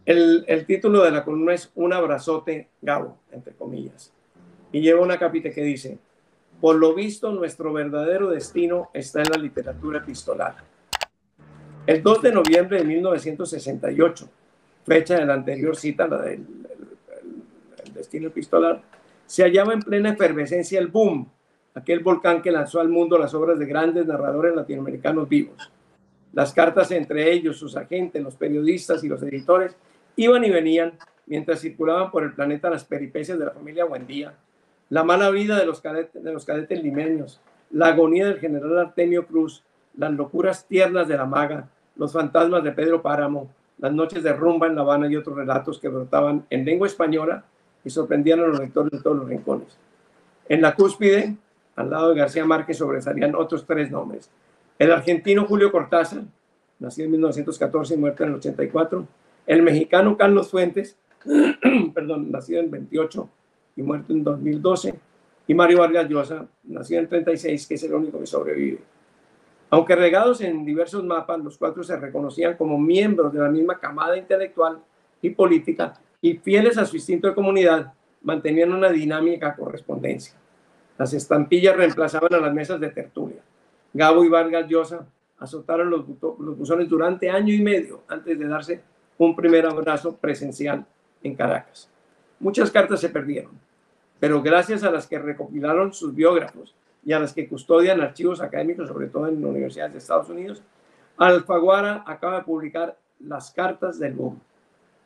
El título de la columna es Un abrazote, Gabo, entre comillas. Y lleva una capita que dice: por lo visto, nuestro verdadero destino está en la literatura epistolar. El 2 de noviembre de 1968, fecha de la anterior cita, la del el destino epistolar, se hallaba en plena efervescencia el boom, aquel volcán que lanzó al mundo las obras de grandes narradores latinoamericanos vivos. Las cartas entre ellos, sus agentes, los periodistas y los editores iban y venían mientras circulaban por el planeta las peripecias de la familia Buendía, la mala vida de los cadetes limeños, la agonía del general Artemio Cruz, las locuras tiernas de la maga, los fantasmas de Pedro Páramo, las noches de rumba en La Habana y otros relatos que brotaban en lengua española y sorprendían a los lectores de todos los rincones. En la cúspide, al lado de García Márquez, sobresalían otros tres nombres: el argentino Julio Cortázar, nacido en 1914 y muerto en el 84, el mexicano Carlos Fuentes, perdón, nacido en 28 y muerto en 2012, y Mario Vargas Llosa, nacido en 36, que es el único que sobrevive. Aunque regados en diversos mapas, los cuatro se reconocían como miembros de la misma camada intelectual y política, y fieles a su instinto de comunidad, mantenían una dinámica correspondencia. Las estampillas reemplazaban a las mesas de tertulia. Gabo y Vargas Llosa azotaron los buzones durante año y medio antes de darse un primer abrazo presencial en Caracas. Muchas cartas se perdieron, pero gracias a las que recopilaron sus biógrafos y a las que custodian archivos académicos, sobre todo en universidades de Estados Unidos, Alfaguara acaba de publicar Las cartas del boom.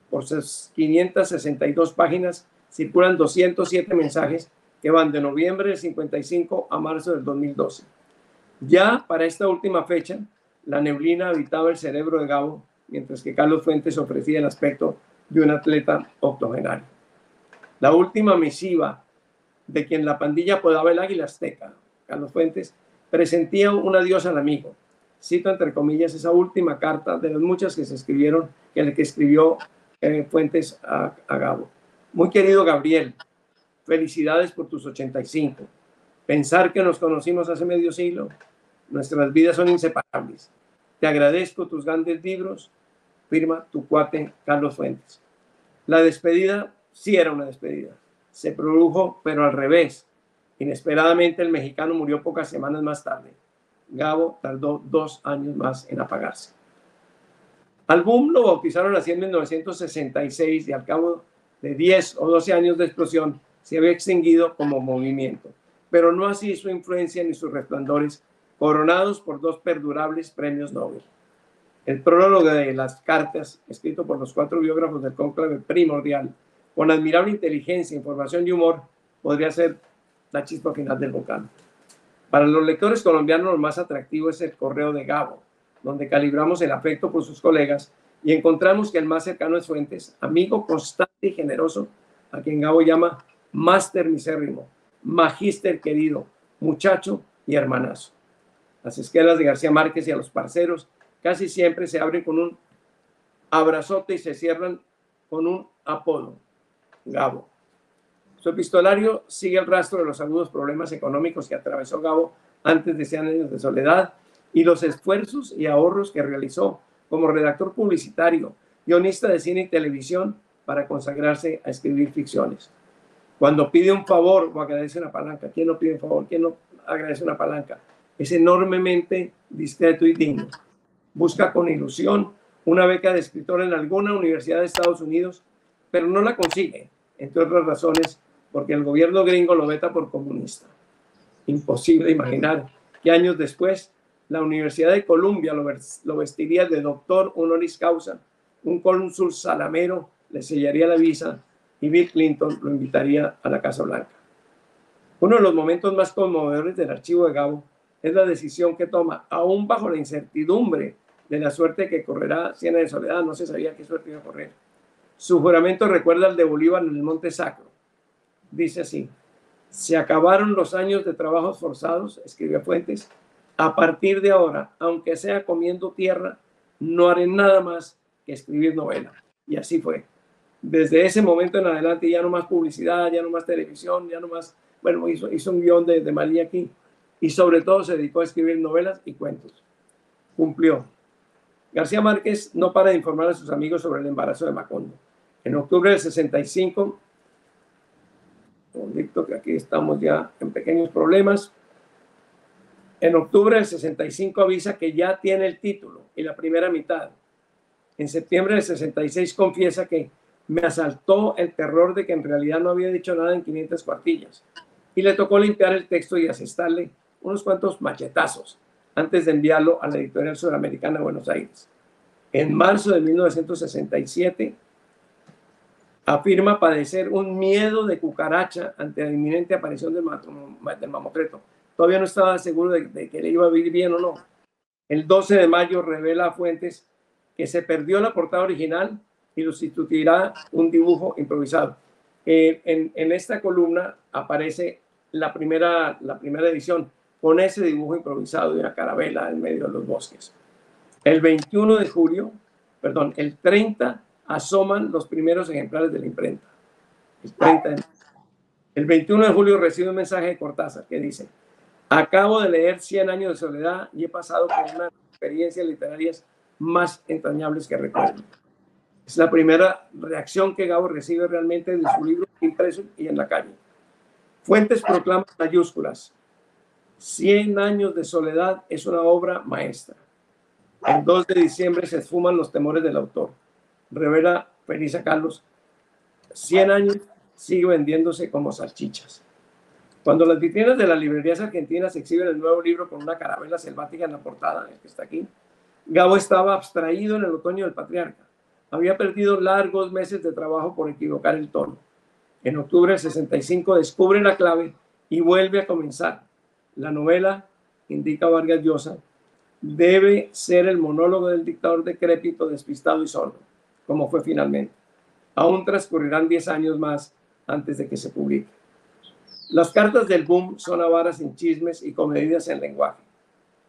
Por sus 562 páginas circulan 207 mensajes que van de noviembre del 55 a marzo del 2012. Ya para esta última fecha, la neblina habitaba el cerebro de Gabo, mientras que Carlos Fuentes ofrecía el aspecto de un atleta octogenario. La última misiva de quien la pandilla apodaba el Águila Azteca, Carlos Fuentes, presentía un adiós al amigo. Cito entre comillas esa última carta de las muchas que se escribieron, que escribió Fuentes a Gabo. Muy querido Gabriel, felicidades por tus 85. Pensar que nos conocimos hace medio siglo, nuestras vidas son inseparables. Te agradezco tus grandes libros. Firma tu cuate Carlos Fuentes. La despedida sí era una despedida. Se produjo, pero al revés. Inesperadamente el mexicano murió pocas semanas más tarde. Gabo tardó 2 años más en apagarse. Al boom lo bautizaron así en 1966 y al cabo de 10 o 12 años de explosión se había extinguido como movimiento, pero no así su influencia ni sus resplandores, coronados por 2 perdurables premios Nobel. El prólogo de Las cartas, escrito por los 4 biógrafos del cónclave primordial, con admirable inteligencia, información y humor, podría ser la chispa final del volcán. Para los lectores colombianos, lo más atractivo es el correo de Gabo, donde calibramos el afecto por sus colegas y encontramos que el más cercano es Fuentes, amigo constante y generoso, a quien Gabo llama máster misérrimo, magíster querido, muchacho y hermanazo. Las esquelas de García Márquez y a los parceros casi siempre se abren con un abrazote y se cierran con un apodo: Gabo. Su epistolario sigue el rastro de los agudos problemas económicos que atravesó Gabo antes de 100 años de soledad y los esfuerzos y ahorros que realizó como redactor publicitario, guionista de cine y televisión para consagrarse a escribir ficciones. Cuando pide un favor o agradece una palanca, ¿quién no pide un favor? ¿Quién no agradece una palanca? Es enormemente discreto y digno. Busca con ilusión una beca de escritor en alguna universidad de Estados Unidos, pero no la consigue, entre otras razones, porque el gobierno gringo lo veta por comunista. Imposible imaginar que años después la Universidad de Columbia lo vestiría de doctor honoris causa, un cónsul salamero le sellaría la visa y Bill Clinton lo invitaría a la Casa Blanca. Uno de los momentos más conmovedores del archivo de Gabo es la decisión que toma, aún bajo la incertidumbre de la suerte que correrá 100 años de soledad. No se sabía qué suerte iba a correr. Su juramento recuerda al de Bolívar en el Monte Sacro. Dice así: se acabaron los años de trabajos forzados, escribe Fuentes. A partir de ahora, aunque sea comiendo tierra, no haré nada más que escribir novela. Y así fue. Desde ese momento en adelante ya no más publicidad, ya no más televisión, ya no más... Bueno, hizo un guión de Malí aquí y sobre todo se dedicó a escribir novelas y cuentos. Cumplió. García Márquez no para de informar a sus amigos sobre el embarazo de Macondo. En octubre del 65, que aquí estamos ya en pequeños problemas. En octubre del 65 avisa que ya tiene el título y la primera mitad. En septiembre del 66 confiesa que me asaltó el terror de que en realidad no había dicho nada en 500 cuartillas. Y le tocó limpiar el texto y asestarle unos cuantos machetazos antes de enviarlo a la editorial sudamericana de Buenos Aires. En marzo de 1967 afirma padecer un miedo de cucaracha ante la inminente aparición del mamotreto. Todavía no estaba seguro de que le iba a vivir bien o no. El 12 de mayo revela a Fuentes que se perdió la portada original y lo sustituirá un dibujo improvisado. En esta columna aparece la primera edición con ese dibujo improvisado de una carabela en medio de los bosques. El 21 de julio, perdón, el 30 asoman los primeros ejemplares de la imprenta. El 21 de julio recibe un mensaje de Cortázar que dice: acabo de leer 100 años de soledad y he pasado por una experiencias literarias más entrañables que recuerdo. Es la primera reacción que Gabo recibe realmente de su libro impreso y en la calle. Fuentes proclama mayúsculas: 100 años de soledad es una obra maestra. El 2 de diciembre se esfuman los temores del autor. Revela Felisa Carlos: 100 años sigue vendiéndose como salchichas. Cuando las vitrinas de las librerías argentinas exhiben el nuevo libro con una carabela selvática en la portada, el que está aquí, Gabo estaba abstraído en el otoño del patriarca. Había perdido largos meses de trabajo por equivocar el tono. En octubre del 65 descubre la clave y vuelve a comenzar. La novela, indica Vargas Llosa, debe ser el monólogo del dictador decrépito, despistado y sordo, como fue finalmente. Aún transcurrirán 10 años más antes de que se publique. Las cartas del boom son avaras en chismes y comedidas en lenguaje.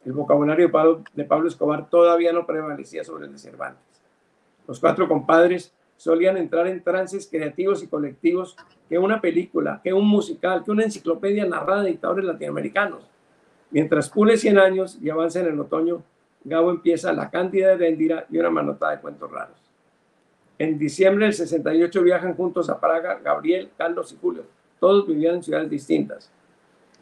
El vocabulario de Pablo Escobar todavía no prevalecía sobre el de Cervantes. Los cuatro compadres solían entrar en trances creativos y colectivos que una película, que un musical, que una enciclopedia narrada de dictadores latinoamericanos. Mientras pule 100 años y avanza en el otoño, Gabo empieza La Cándida de Heréndira y una manotada de cuentos raros. En diciembre del 68 viajan juntos a Praga Gabriel, Carlos y Julio. Todos vivían en ciudades distintas.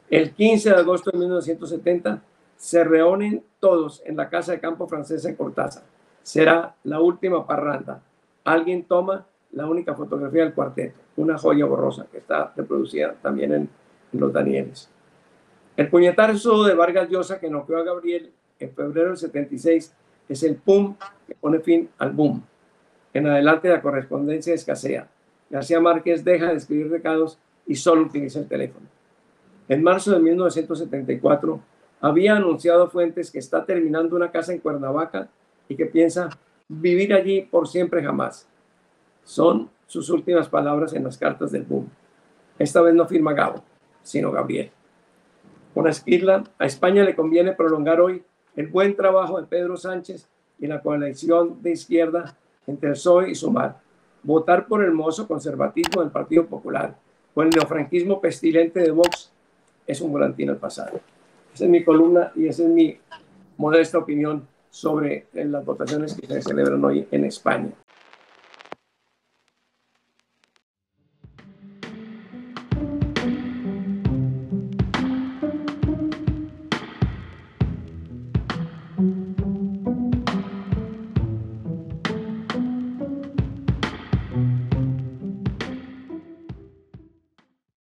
El 15 de agosto de 1970 se reúnen todos en la casa de campo francesa en Cortázar. Será la última parranda. Alguien toma la única fotografía del cuarteto, una joya borrosa que está reproducida también en Los Danieles. El puñetazo de Vargas Llosa que noqueó a Gabriel en febrero del 76 es el pum que pone fin al boom. En adelante la correspondencia escasea. García Márquez deja de escribir recados y solo utiliza el teléfono. En marzo de 1974 había anunciado Fuentes que está terminando una casa en Cuernavaca y que piensa vivir allí por siempre jamás. Son sus últimas palabras en las cartas del boom. Esta vez no firma Gabo, sino Gabriel. Una esquirla: a España le conviene prolongar hoy el buen trabajo de Pedro Sánchez y la coalición de izquierda entre el PSOE y Sumar. Votar por el mozo conservatismo del Partido Popular o el neofranquismo pestilente de Vox es un volantín al pasado. Esa es mi columna y esa es mi modesta opinión sobre las votaciones que se celebran hoy en España.